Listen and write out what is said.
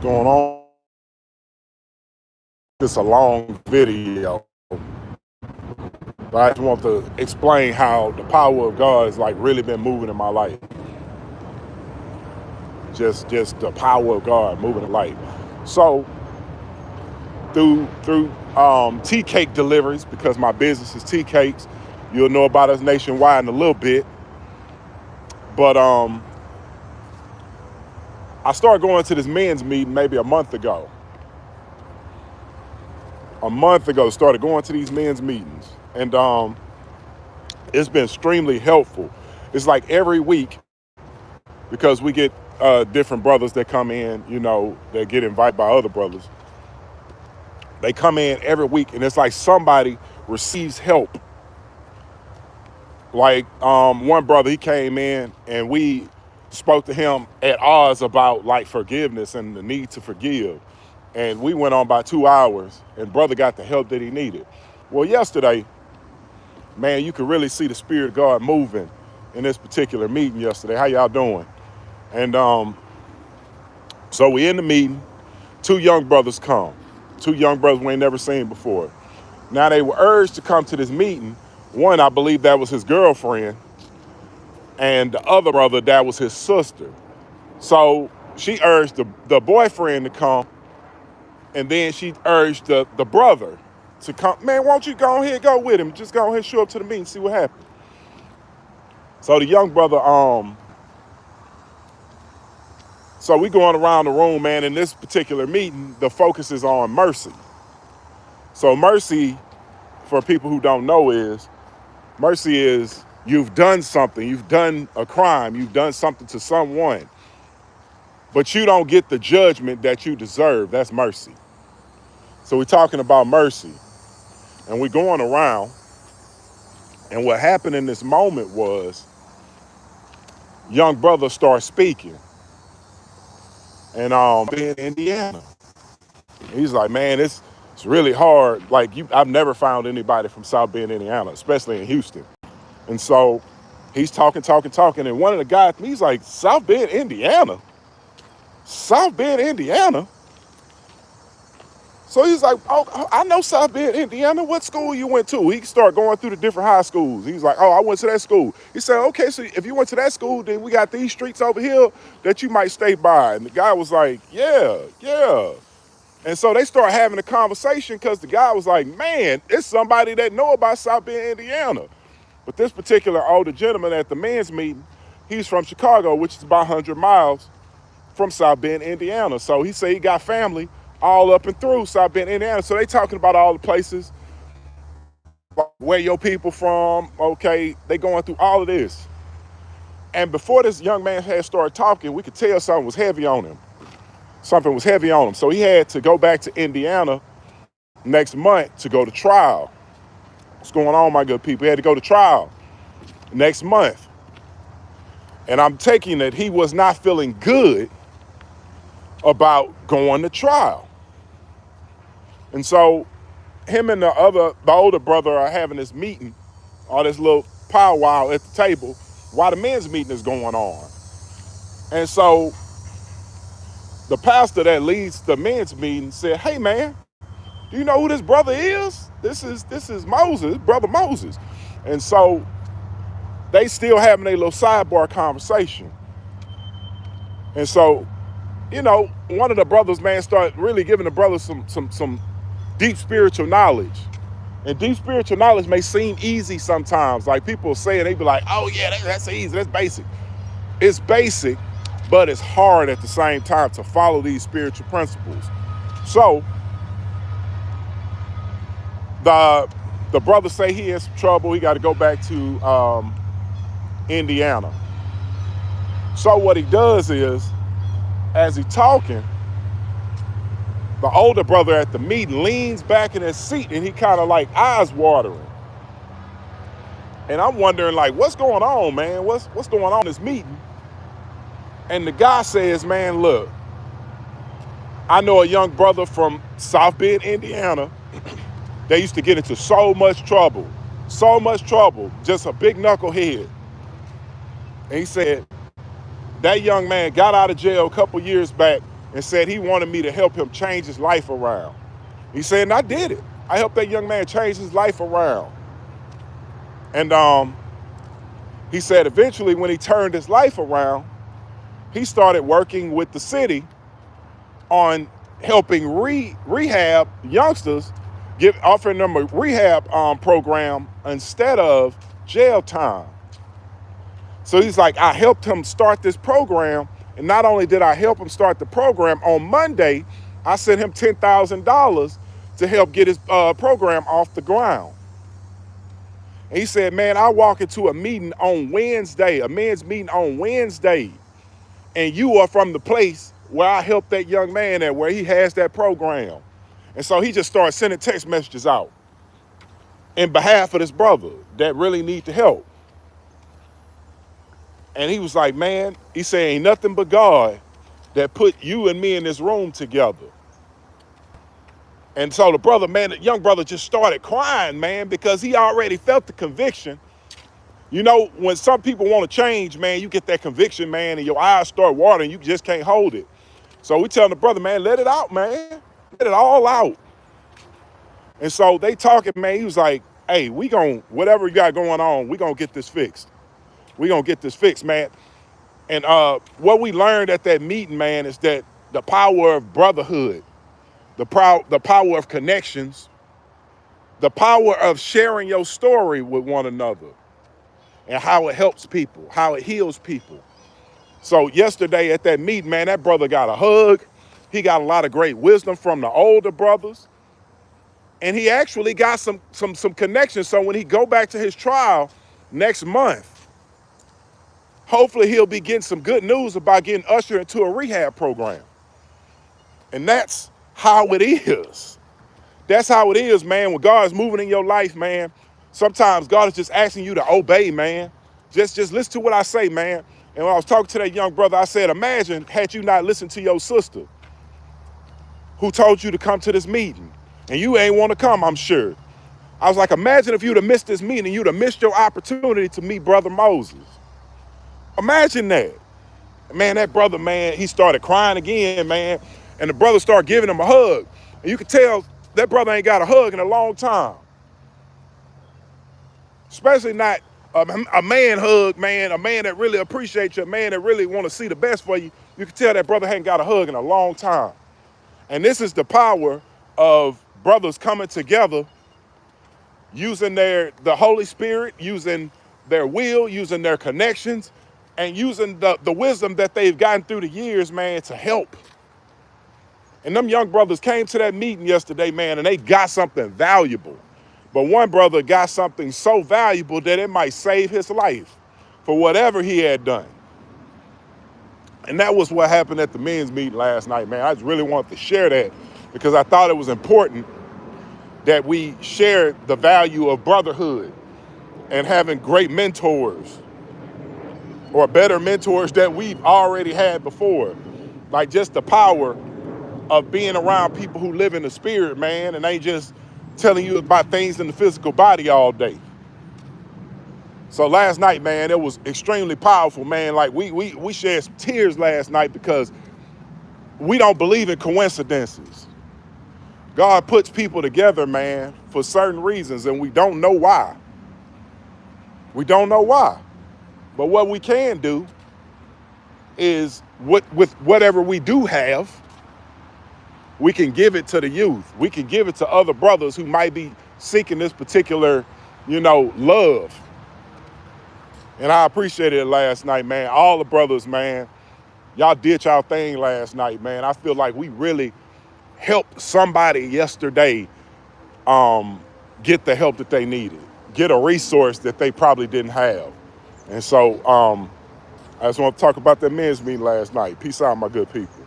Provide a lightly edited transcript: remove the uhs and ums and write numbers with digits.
going on. It's a long video, but I just want to explain how the power of God has like really been moving in my life. Just the power of God moving in life. So through tea cake deliveries, because my business is tea cakes. You'll know about us nationwide in a little bit. But I started going to this men's meeting maybe a month ago. Started going to these men's meetings. And it's been extremely helpful. It's like every week, because we get different brothers that come in, that get invited by other brothers. They come in every week, and it's like somebody receives help. Like one brother, he came in, and we spoke to him at odds about like forgiveness and the need to forgive. And we went on about 2 hours, and brother got the help that he needed. Well, yesterday, man, you could really see the Spirit of God moving in this particular meeting yesterday. How y'all doing? And so we in the meeting. Two young brothers come. Two young brothers we ain't never seen before. Now they were urged to come to this meeting. One, I believe that was his girlfriend, and the other brother, that was his sister. So she urged the boyfriend to come, and then she urged the brother to come. Man, won't you go ahead, go with him? Just go ahead, show up to the meeting, see what happens. So the young brother, so we going around the room, man. In this particular meeting, the focus is on mercy. So mercy, for people who don't know, is mercy is you've done something, you've done a crime, you've done something to someone, but you don't get the judgment that you deserve. That's mercy. So we're talking about mercy, and we're going around, and what happened in this moment was young brother started speaking, and in Indiana. He's like, man, it's really hard. Like I've never found anybody from South Bend, Indiana, especially in Houston. And so he's talking, and one of the guys, he's like, South Bend, Indiana? South Bend, Indiana? So he's like, oh, I know South Bend, Indiana. What school you went to? He started going through the different high schools. He's like, oh, I went to that school. He said, okay, so if you went to that school, then we got these streets over here that you might stay by. And the guy was like, yeah. And so they start having a conversation because the guy was like, man, it's somebody that know about South Bend, Indiana. But this particular older gentleman at the men's meeting, he's from Chicago, which is about 100 miles from South Bend, Indiana. So he said he got family all up and through South Bend, Indiana. So they talking about all the places, where your people from, okay, they going through all of this. And before this young man had started talking, we could tell something was heavy on him. Something was heavy on him. So he had to go back to Indiana next month to go to trial. What's going on, my good people? He had to go to trial next month. And I'm taking it he was not feeling good about going to trial. And so him and the older brother are having this meeting, or this little powwow at the table while the men's meeting is going on. And so the pastor that leads the men's meeting said, hey man, do you know who this brother is? This is Moses, brother Moses. And so they still having a little sidebar conversation. And so, one of the brothers, man, started really giving the brother some deep spiritual knowledge. And deep spiritual knowledge may seem easy sometimes. Like people say it, they be like, oh yeah, that's easy, that's basic. It's basic, but it's hard at the same time to follow these spiritual principles. So the brother say he has some trouble. He got to go back to Indiana. So what he does is, as he talking, the older brother at the meeting leans back in his seat, and he kind of like eyes watering. And I'm wondering, like, what's going on, man? What's going on in this meeting? And the guy says, man, look, I know a young brother from South Bend, Indiana. They used to get into so much trouble, just a big knucklehead. And he said, that young man got out of jail a couple years back and said he wanted me to help him change his life around. He said, and I did it. I helped that young man change his life around. And he said eventually when he turned his life around, he started working with the city on helping rehab youngsters, offering them a rehab program instead of jail time. So he's like, I helped him start this program. And not only did I help him start the program, on Monday, I sent him $10,000 to help get his program off the ground. And he said, man, I walk into a meeting on Wednesday, a men's meeting on Wednesday, and you are from the place where I helped that young man at, where he has that program. And so he just started sending text messages out in behalf of this brother that really need the help. And he was like, man, he said, ain't nothing but God that put you and me in this room together. And so the brother, man, the young brother just started crying, man, because he already felt the conviction. You know, when some people want to change, man, you get that conviction, man, and your eyes start watering, you just can't hold it. So we telling the brother, man, let it out, man. Let it all out. And so they talking, man, he was like, hey, whatever you got going on, we gonna get this fixed. We gonna get this fixed, man. And what we learned at that meeting, man, is that the power of brotherhood, the power of connections, the power of sharing your story with one another, and how it helps people, how it heals people. So yesterday at that meeting, man, that brother got a hug. He got a lot of great wisdom from the older brothers. And he actually got some connections. So when he go back to his trial next month, hopefully he'll be getting some good news about getting ushered into a rehab program. And that's how it is. That's how it is, man. When God is moving in your life, man, sometimes God is just asking you to obey, man. Just listen to what I say, man. And when I was talking to that young brother, I said, imagine had you not listened to your sister who told you to come to this meeting. And you ain't want to come, I'm sure. I was like, imagine if you'd have missed this meeting, you'd have missed your opportunity to meet Brother Moses. Imagine that. Man, that brother, man, he started crying again, man. And the brother started giving him a hug. And you could tell that brother ain't got a hug in a long time. Especially not a man hug, man, a man that really appreciates you, a man that really want to see the best for you. You can tell that brother hadn't got a hug in a long time. And this is the power of brothers coming together, using the Holy Spirit, using their will, using their connections, and using the wisdom that they've gotten through the years, man, to help. And them young brothers came to that meeting yesterday, man, and they got something valuable. But one brother got something so valuable that it might save his life for whatever he had done. And that was what happened at the men's meeting last night, man. I just really wanted to share that because I thought it was important that we share the value of brotherhood and having great mentors, or better mentors that we've already had before. Like just the power of being around people who live in the spirit, man, and ain't just telling you about things in the physical body all day. So last night, man, it was extremely powerful, man. Like we shed some tears last night because we don't believe in coincidences. God puts people together, man, for certain reasons, and we don't know why. We don't know why. But what we can do is, with whatever we do have, we can give it to the youth. We can give it to other brothers who might be seeking this particular, love. And I appreciated it last night, man. All the brothers, man, y'all did y'all thing last night, man. I feel like we really helped somebody yesterday get the help that they needed, get a resource that they probably didn't have. And so I just want to talk about that men's meeting last night. Peace out, my good people.